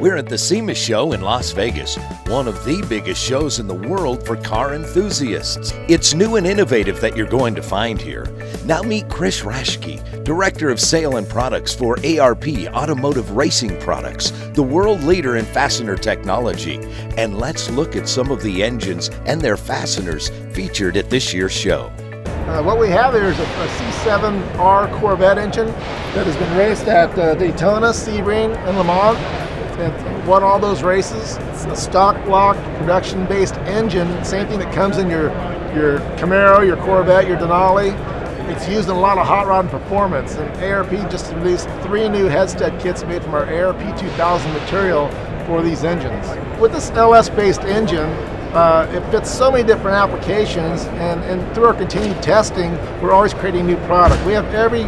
We're at the SEMA show in Las Vegas, one of the biggest shows in the world for car enthusiasts. It's new and innovative that you're going to find here. Now meet Chris Raschke, Director of Sale and Products for ARP Automotive Racing Products, the world leader in fastener technology. And let's look at some of the engines and their fasteners featured at this year's show. What we have here is a C7R Corvette engine that has been raced at Daytona, Sebring, and Le Mans. It won all those races. It's a stock block production-based engine, same thing that comes in your Camaro, your Corvette, your Denali. It's used in a lot of hot rod performance, and ARP just released 3 new headstead kits made from our ARP 2000 material for these engines. With this LS-based engine, it fits so many different applications, and through our continued testing, we're always creating new product. We have every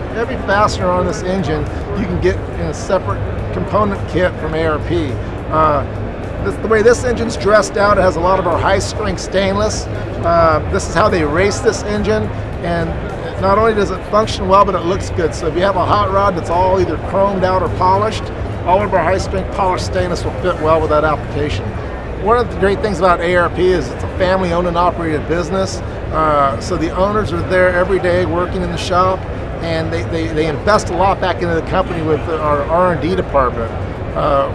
fastener on this engine you can get in a separate component kit from ARP. The way this engine's dressed out, it has a lot of our high-strength stainless. This is how they race this engine, and not only does it function well, but it looks good. So if you have a hot rod that's all either chromed out or polished, all of our high-strength polished stainless will fit well with that application. One of the great things about ARP is it's a family-owned and operated business. So the owners are there every day working in the shop, and they invest a lot back into the company with our R&D department.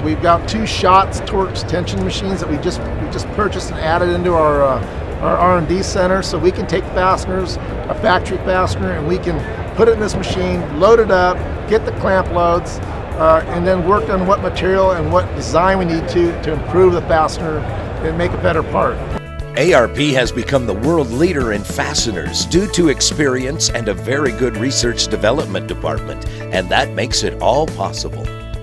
We've got 2 shots torch tension machines that we just purchased and added into our R&D center, so we can take fasteners, a factory fastener, and we can put it in this machine, load it up, get the clamp loads, and then work on what material and what design we need to improve the fastener and make a better part. ARP has become the world leader in fasteners due to experience and a very good research development department, and that makes it all possible.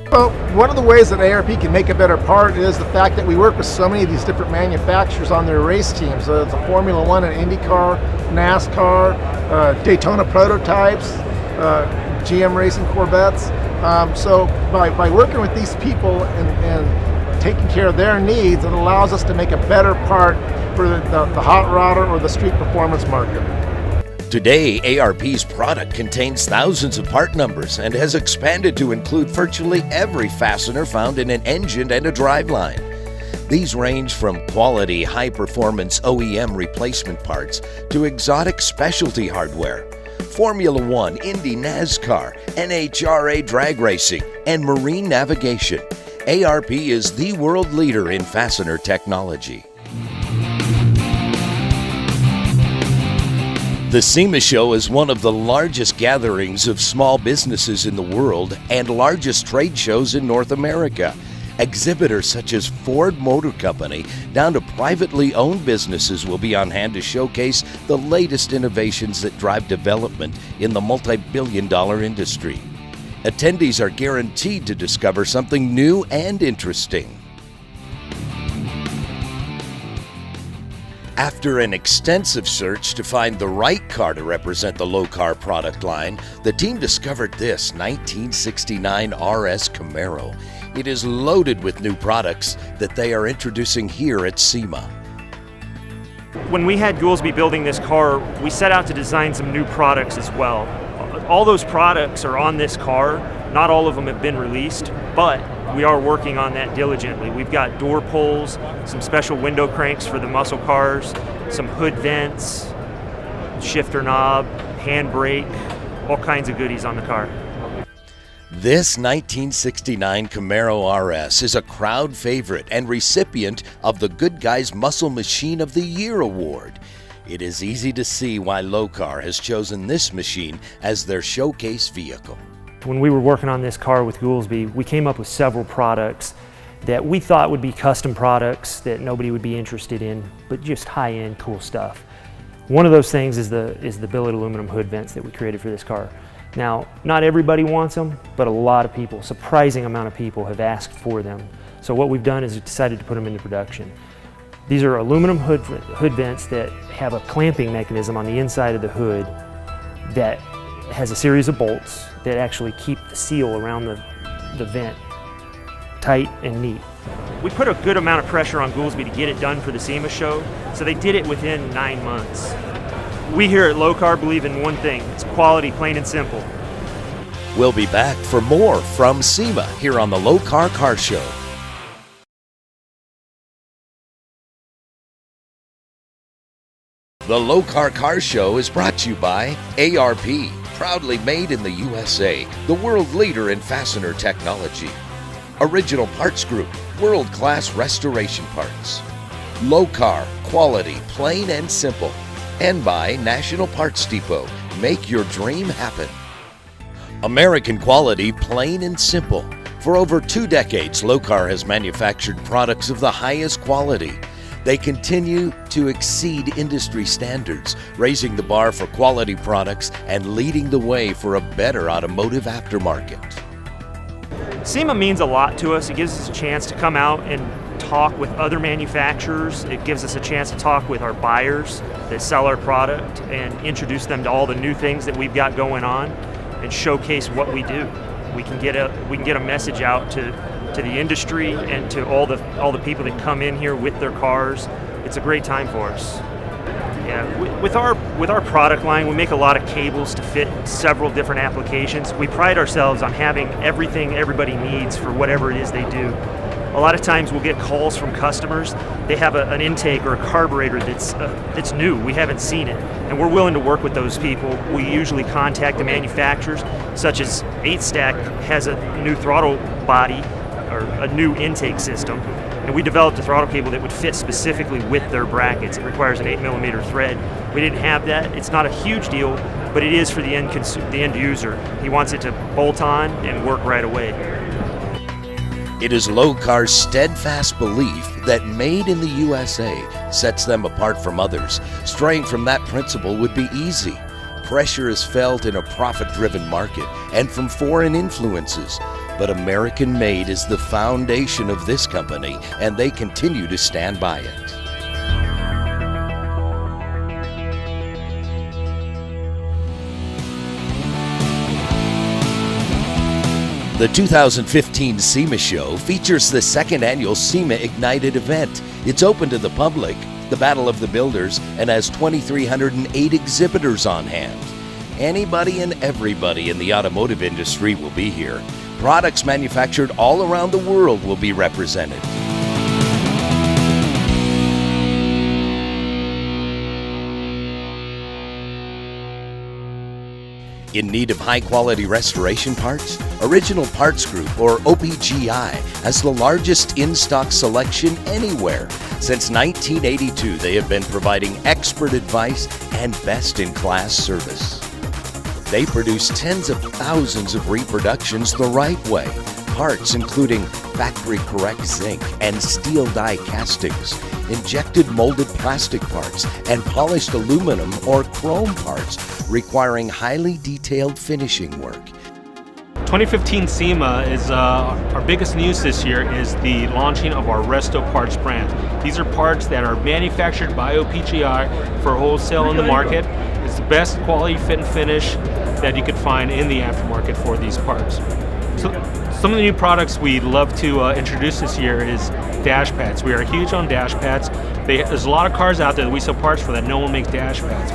Well, one of the ways that ARP can make a better part is the fact that we work with so many of these different manufacturers on their race teams. It's a Formula One and IndyCar, NASCAR, Daytona prototypes, GM Racing Corvettes. So by working with these people and taking care of their needs, it allows us to make a better part for the hot rodder or the street performance market. Today, ARP's product contains thousands of part numbers and has expanded to include virtually every fastener found in an engine and a driveline. These range from quality, high-performance OEM replacement parts to exotic specialty hardware. Formula One, Indy, NASCAR, NHRA drag racing, and marine navigation. ARP is the world leader in fastener technology. The SEMA show is one of the largest gatherings of small businesses in the world and largest trade shows in North America. Exhibitors such as Ford Motor Company down to privately owned businesses will be on hand to showcase the latest innovations that drive development in the multi-billion-dollar industry. Attendees are guaranteed to discover something new and interesting. After an extensive search to find the right car to represent the Lokar product line, the team discovered this 1969 RS Camaro. It is loaded with new products that they are introducing here at SEMA. When we had Goolsby building this car, we set out to design some new products as well. All those products are on this car. Not all of them have been released, but we are working on that diligently. We've got door pulls, some special window cranks for the muscle cars, some hood vents, shifter knob, handbrake, all kinds of goodies on the car. This 1969 Camaro RS is a crowd favorite and recipient of the Good Guys Muscle Machine of the Year award. It is easy to see why Lokar has chosen this machine as their showcase vehicle. When we were working on this car with Goolsby, we came up with several products that we thought would be custom products that nobody would be interested in, but just high-end cool stuff. One of those things is the billet aluminum hood vents that we created for this car. Now, not everybody wants them, but a lot of people, surprising amount of people have asked for them. So what we've done is we've decided to put them into production. These are aluminum hood vents that have a clamping mechanism on the inside of the hood that has a series of bolts that actually keep the seal around the vent tight and neat. We put a good amount of pressure on Goolsby to get it done for the SEMA show, so they did it within 9 months. We here at Lokar believe in one thing, it's quality, plain and simple. We'll be back for more from SEMA here on the Lokar Car Show. The Lokar Car Show is brought to you by ARP, proudly made in the USA, the world leader in fastener technology. Original Parts Group, world-class restoration parts. Lokar, quality, plain and simple. And by National Parts Depot, make your dream happen. American quality, plain and simple. For over 2 decades, Lokar has manufactured products of the highest quality. They continue to exceed industry standards, raising the bar for quality products and leading the way for a better automotive aftermarket. SEMA means a lot to us. It gives us a chance to come out and talk with other manufacturers. It gives us a chance to talk with our buyers that sell our product and introduce them to all the new things that we've got going on and showcase what we do. We can get a message out to the industry and to all the people that come in here with their cars. It's a great time for us. Yeah, with our product line, we make a lot of cables to fit several different applications. We pride ourselves on having everything everybody needs for whatever it is they do. A lot of times we'll get calls from customers. They have an intake or a carburetor that's new. We haven't seen it, and we're willing to work with those people. We usually contact the manufacturers, such as 8-Stack has a new throttle body or a new intake system, and we developed a throttle cable that would fit specifically with their brackets. It requires an 8mm thread. We didn't have that. It's not a huge deal, but it is for the end user. He wants it to bolt on and work right away. It is Lokar's steadfast belief that made in the USA sets them apart from others. Straying from that principle would be easy. Pressure is felt in a profit-driven market and from foreign influences. But American-made is the foundation of this company, and they continue to stand by it. The 2015 SEMA show features the second annual SEMA Ignited event. It's open to the public, the Battle of the Builders, and has 2,308 exhibitors on hand. Anybody and everybody in the automotive industry will be here. Products manufactured all around the world will be represented. In need of high-quality restoration parts? Original Parts Group, or OPGI, has the largest in-stock selection anywhere. Since 1982, they have been providing expert advice and best-in-class service. They produce tens of thousands of reproductions the right way. Parts including factory-correct zinc and steel die castings, injected molded plastic parts, and polished aluminum or chrome parts requiring highly detailed finishing work. 2015 SEMA is our biggest news this year is the launching of our Resto Parts brand. These are parts that are manufactured by OPGI for wholesale in the market. It's the best quality fit and finish that you could find in the aftermarket for these parts. So, some of the new products we'd love to introduce this year is dash pads. We are huge on dash pads. There's a lot of cars out there that we sell parts for that no one makes dash pads.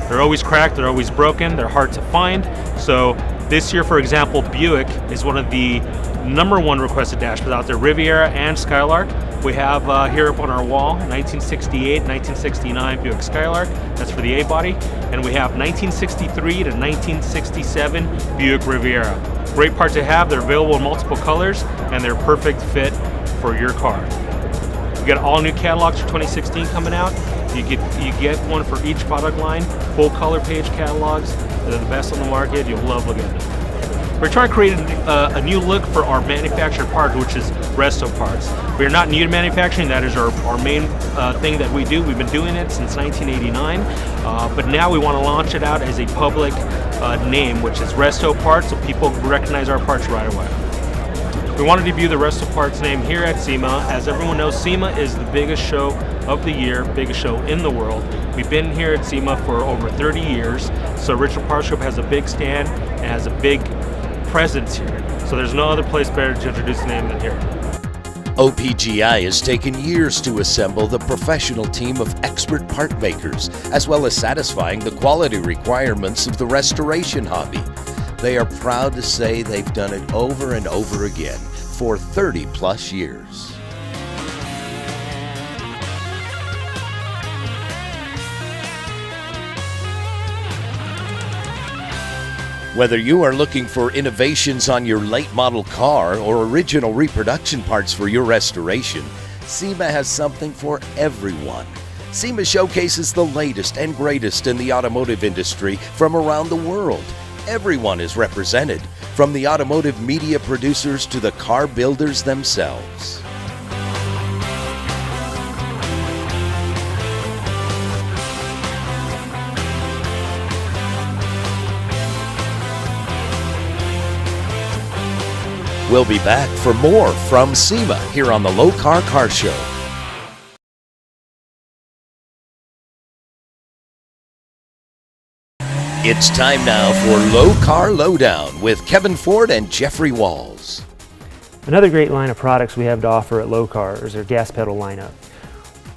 They're always cracked, they're always broken, they're hard to find. So this year, for example, Buick is one of the #1 requested dash pads out there, Riviera and Skylark. We have here up on our wall, 1968, 1969 Buick Skylark, that's for the A-body. And we have 1963 to 1967 Buick Riviera. Great part to have, they're available in multiple colors, and they're perfect fit for your car. We got all new catalogs for 2016 coming out. You get one for each product line, full color page catalogs. They're the best on the market, you'll love looking at them. We're trying to create a new look for our manufactured part, which is Resto Parts. We are not new to manufacturing, that is our main thing that we do. We've been doing it since 1989, but now we want to launch it out as a public name, which is Resto Parts, so people recognize our parts right away. We want to debut the Resto Parts name here at SEMA. As everyone knows, SEMA is the biggest show of the year, biggest show in the world. We've been here at SEMA for over 30 years, so Original Parts Group has a big stand and has a big presence here. So there's no other place better to introduce the name than here. OPGI has taken years to assemble the professional team of expert part makers, as well as satisfying the quality requirements of the restoration hobby. They are proud to say they've done it over and over again for 30+ years. Whether you are looking for innovations on your late model car or original reproduction parts for your restoration, SEMA has something for everyone. SEMA showcases the latest and greatest in the automotive industry from around the world. Everyone is represented, from the automotive media producers to the car builders themselves. We'll be back for more from SEMA here on the Lokar Car Show. It's time now for Lokar Lowdown with Kevin Ford and Jeffrey Walls. Another great line of products we have to offer at Lokar is our gas pedal lineup.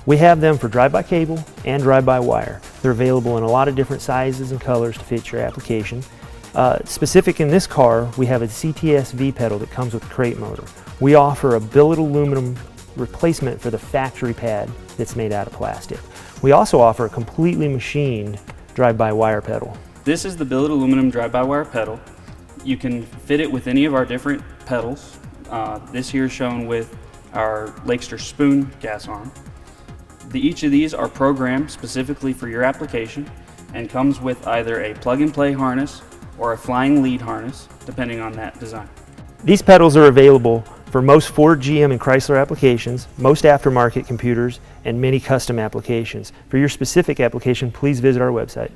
We have them for drive-by-cable and drive-by-wire. They're available in a lot of different sizes and colors to fit your application. Specific in this car, we have a CTS V pedal that comes with a crate motor. We offer a billet aluminum replacement for the factory pad that's made out of plastic. We also offer a completely machined drive-by-wire pedal. This is the billet aluminum drive-by-wire pedal. You can fit it with any of our different pedals. This here is shown with our Lakester spoon gas arm. Each of these are programmed specifically for your application and comes with either a plug-and-play harness or a flying lead harness, depending on that design. These pedals are available for most Ford, GM, and Chrysler applications, most aftermarket computers, and many custom applications. For your specific application, please visit our website.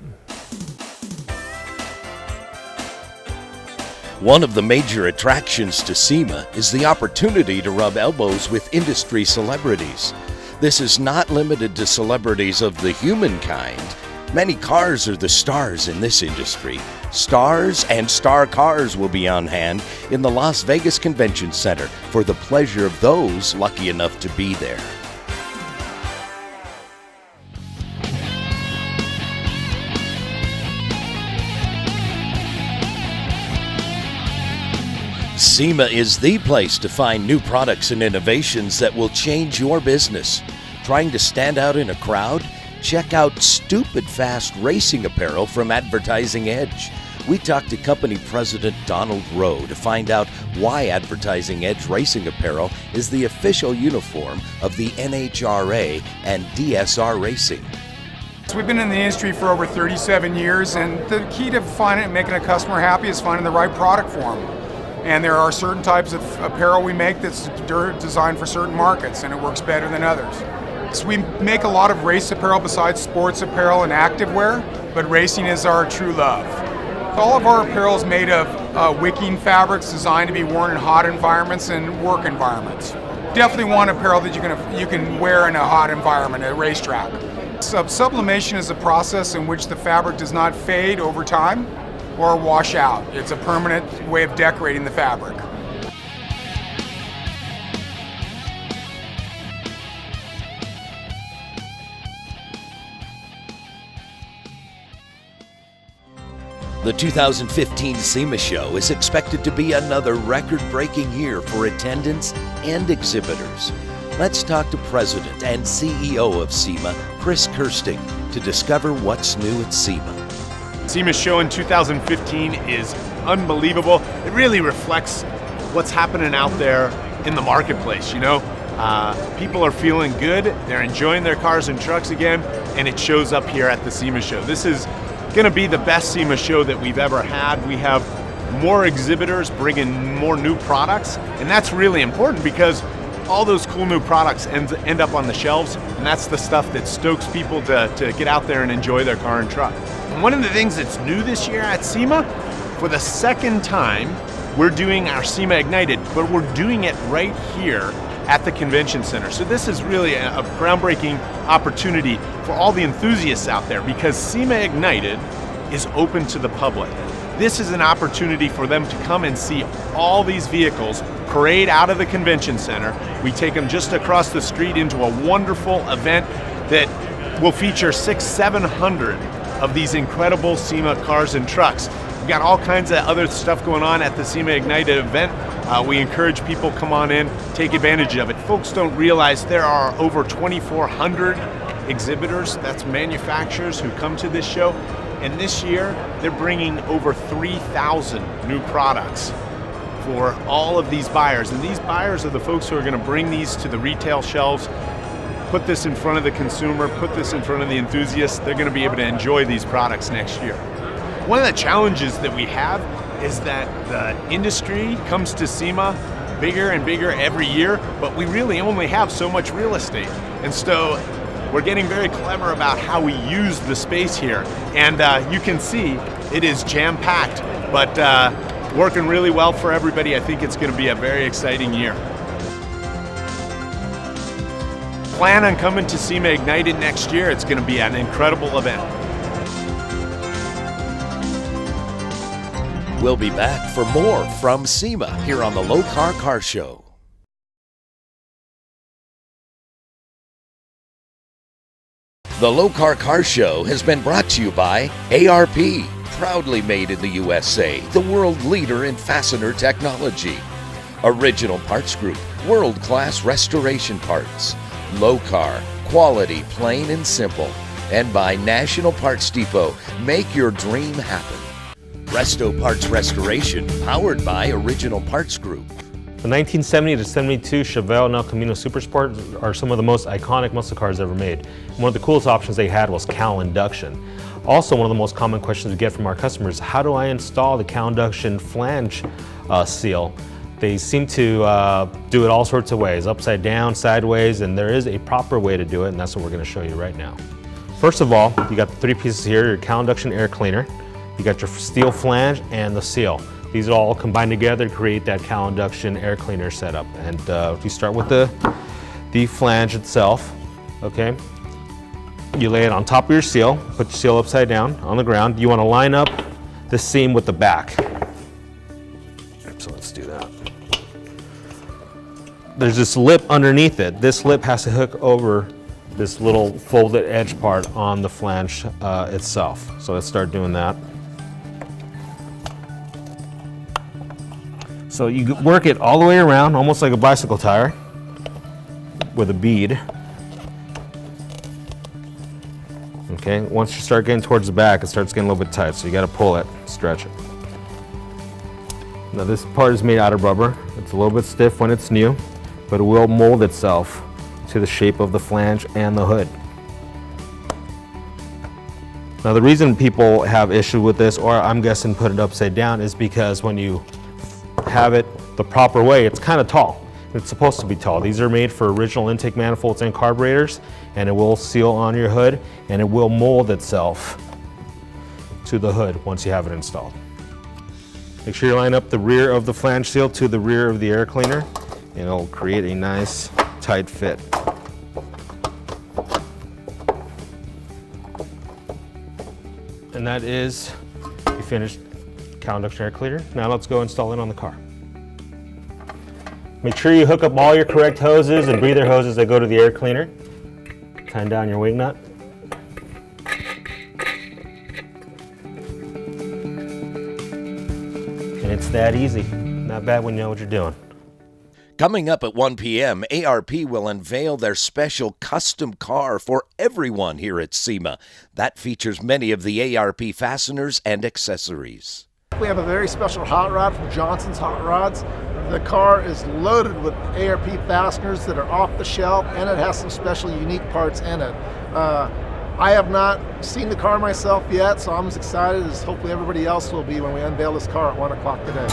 One of the major attractions to SEMA is the opportunity to rub elbows with industry celebrities. This is not limited to celebrities of the human kind. Many cars are the stars in this industry. Stars and star cars will be on hand in the Las Vegas Convention Center for the pleasure of those lucky enough to be there. SEMA is the place to find new products and innovations that will change your business. Trying to stand out in a crowd? Check out Stupid Fast Racing Apparel from Advertising Edge. We talked to company president Donald Rowe to find out why Advertising Edge Racing Apparel is the official uniform of the NHRA and DSR Racing. We've been in the industry for over 37 years, and the key to making a customer happy is finding the right product for them. And there are certain types of apparel we make that's designed for certain markets, and it works better than others. So we make a lot of race apparel besides sports apparel and activewear, but racing is our true love. All of our apparel is made of wicking fabrics designed to be worn in hot environments and work environments. Definitely want apparel that you can wear in a hot environment, at a racetrack. Sublimation is a process in which the fabric does not fade over time or wash out. It's a permanent way of decorating the fabric. The 2015 SEMA show is expected to be another record-breaking year for attendance and exhibitors. Let's talk to President and CEO of SEMA, Chris Kirsting, to discover what's new at SEMA. SEMA show in 2015 is unbelievable. It really reflects what's happening out there in the marketplace, you know? People are feeling good, they're enjoying their cars and trucks again, and it shows up here at the SEMA show. This is going to be the best SEMA show that we've ever had. We have more exhibitors bringing more new products, and that's really important because all those cool new products end up on the shelves, and that's the stuff that stokes people to get out there and enjoy their car and truck. And one of the things that's new this year at SEMA, for the second time, we're doing our SEMA Ignited, but we're doing it right here at the convention center. So this is really a groundbreaking opportunity for all the enthusiasts out there because SEMA Ignited is open to the public. This is an opportunity for them to come and see all these vehicles parade out of the convention center. We take them just across the street into a wonderful event that will feature 600-700 of these incredible SEMA cars and trucks. We've got all kinds of other stuff going on at the SEMA Ignited event. We encourage people come on in, take advantage of it. Folks don't realize there are over 2,400 exhibitors, that's manufacturers who come to this show. And this year, they're bringing over 3,000 new products for all of these buyers. And these buyers are the folks who are going to bring these to the retail shelves, put this in front of the consumer, put this in front of the enthusiasts. They're going to be able to enjoy these products next year. One of the challenges that we have is that the industry comes to SEMA bigger and bigger every year, but we really only have so much real estate. And so we're getting very clever about how we use the space here. And you can see it is jam-packed, but working really well for everybody. I think it's going to be a very exciting year. Plan on coming to SEMA Ignited next year. It's going to be an incredible event. We'll be back for more from SEMA here on the Lokar Car Show. The Lokar Car Show has been brought to you by ARP, proudly made in the USA, the world leader in fastener technology. Original Parts Group, world-class restoration parts. Lokar, quality plain and simple. And by National Parts Depot, make your dream happen. Resto Parts Restoration, powered by Original Parts Group. The 1970 to 72 Chevelle and El Camino Super Sport are some of the most iconic muscle cars ever made. One of the coolest options they had was cowl induction. Also, one of the most common questions we get from our customers, how do I install the cowl induction flange seal? They seem to do it all sorts of ways, upside down, sideways, and there is a proper way to do it, and that's what we're going to show you right now. First of all, you got the three pieces here, your cowl induction air cleaner, you got your steel flange, and the seal. These all combine together to create that cowl induction air cleaner setup. And if you start with the flange itself, okay, you lay it on top of your seal, put your seal upside down on the ground. You want to line up the seam with the back. So let's do that. There's this lip underneath it. This lip has to hook over this little folded edge part on the flange itself. So let's start doing that. So you work it all the way around, almost like a bicycle tire, with a bead. Okay, once you start getting towards the back, it starts getting a little bit tight, so you gotta pull it, stretch it. Now this part is made out of rubber. It's a little bit stiff when it's new, but it will mold itself to the shape of the flange and the hood. Now the reason people have issue with this, or I'm guessing put it upside down, is because when you have it the proper way, it's kind of tall. It's supposed to be tall. These are made for original intake manifolds and carburetors, and it will seal on your hood, and it will mold itself to the hood once you have it installed. Make sure you line up the rear of the flange seal to the rear of the air cleaner, and it'll create a nice tight fit. And that is you finished cowl induction air cleaner. Now let's go install it on the car. Make sure you hook up all your correct hoses and breather hoses that go to the air cleaner. Tighten down your wing nut. And it's that easy. Not bad when you know what you're doing. Coming up at 1 p.m., ARP will unveil their special custom car for everyone here at SEMA. That features many of the ARP fasteners and accessories. We have a very special hot rod from Johnson's Hot Rods. The car is loaded with ARP fasteners that are off the shelf, and it has some special unique parts in it. I have not seen the car myself yet, so I'm as excited as hopefully everybody else will be when we unveil this car at 1 o'clock today.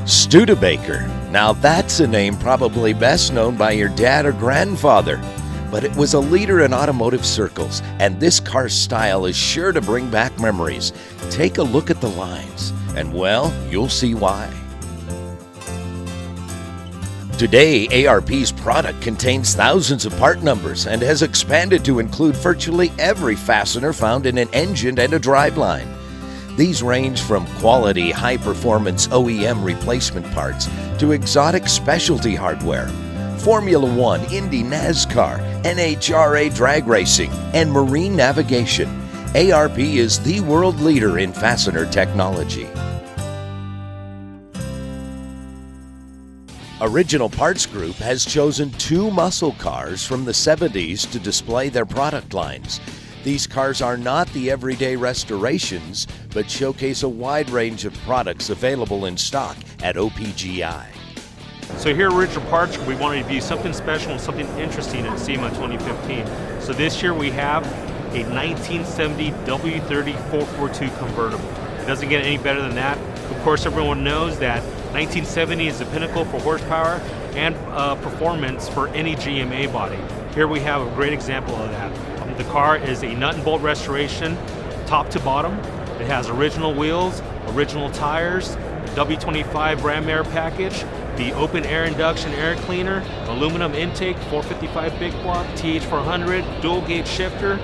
Studebaker. Now that's a name probably best known by your dad or grandfather, but it was a leader in automotive circles, and this car style is sure to bring back memories. Take a look at the lines, and well, you'll see why. Today, ARP's product contains thousands of part numbers and has expanded to include virtually every fastener found in an engine and a driveline. These range from quality, high-performance OEM replacement parts to exotic specialty hardware. Formula One, Indy, NASCAR, NHRA drag racing, and marine navigation. ARP is the world leader in fastener technology. Original Parts Group has chosen 2 muscle cars from the 70s to display their product lines. These cars are not the everyday restorations, but showcase a wide range of products available in stock at OPGI. So here at Original Parts, we wanted to do something special and something interesting at SEMA 2015. So this year we have a 1970 W30 442 convertible. It doesn't get any better than that. Of course, everyone knows that 1970 is the pinnacle for horsepower and performance for any GMA body. Here we have a great example of that. The car is a nut and bolt restoration, top to bottom. It has original wheels, original tires, W25 ram air package, the open air induction air cleaner, aluminum intake, 455 big block, TH400, dual gauge shifter,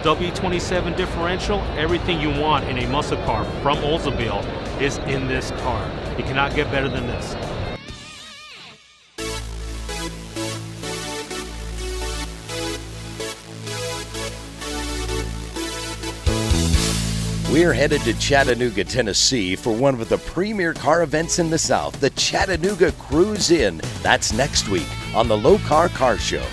W27 differential. Everything you want in a muscle car from Oldsmobile is in this car. You cannot get better than this. We're headed to Chattanooga, Tennessee for one of the premier car events in the South, the Chattanooga Cruise In. That's next week on the Lokar Car Show.